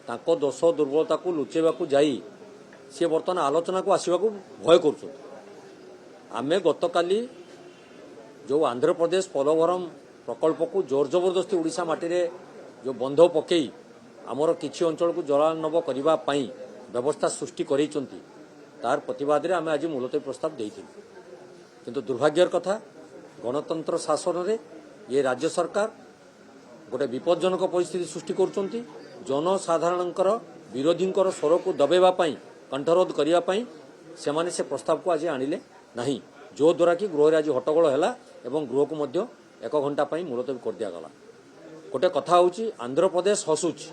ताको दोष दुर्बलता को लुचेवा जाई सी बर्तमान आलोचना को आसवा भय कर आमे गतकाली जो आंध्र प्रदेश पोलवरम प्रकल्प को जोर जबरदस्ती ओडिशा माटी रे जो बंध पकई आमर किछि अंचल को जलानब करबा पई व्यवस्था सृष्टि करैचंती तार प्रतिवाद रे आमे आज मुलतवी प्रस्ताव देइथिलु किंतु दुर्भाग्यर कथा गणतंत्र शासन रे ये राज्य सरकार गोटे विपज्जनक परिस्थिति सृष्टि करुचंती जनसाधारणकर विरोधींकर स्वर को दबेबा पई कंठरोध करिया पई सेमाने से प्रस्ताव को आज आनिले नहीं जो द्वारा कि गृह आज हट्टगोल है एवं गृह को मध्य 1 घंटा मुलतवी कर दिया गला। गोटे कथा होची आंध्र प्रदेश हसुची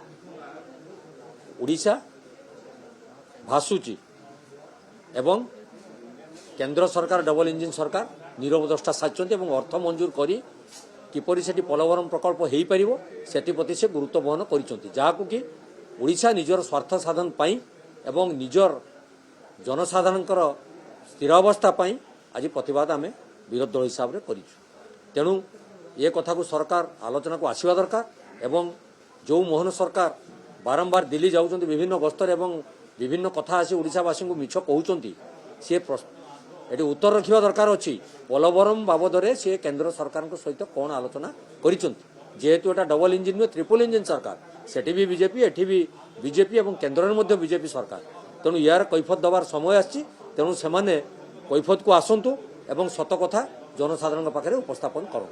ओडिशा भासुची एवं केंद्र सरकार डबल इंजिन सरकार नीरव दृष्टा साजिंट और अर्थ मंजूर करी किपरि सेठी पोलवरम प्रकल्प हो पारिबो सेठी प्रति से गुरुत्व बहन करिसंती जाहाकु कि ओडिशा निजर स्वार्थ साधन पाई एवं निजर जनसाधारणकर स्थिर अवस्था पाई आज प्रतिवाद आमे विरोध दल हिसाब से करिछु। तेणु ये कथा को सरकार आलोचना को आसवा दरकार एवं जो मोहन सरकार बारंबार दिल्ली जाउछंती विभिन्न गस्तर एवं विभिन्न कथा आसी ओडिशावासी को मिछ कहउछंती सी एटी उत्तर रखिबा दरकार अछि पोलवरम बाबद सी केंद्र सरकार सहित कौन आलोचना करिसंती जेहेतु एटा डबल इंजिन में ट्रिपल इंजिन सरकार सेठी भी बीजेपी एठी भी बीजेपी एवं केंद्र में बीजेपी सरकार तेणु यार कैफत दबार समय आछि तेणु सेमाने कैफत को आसंतु एवं सत कथा जनसाधारण पाखे उपस्थापन करूँ।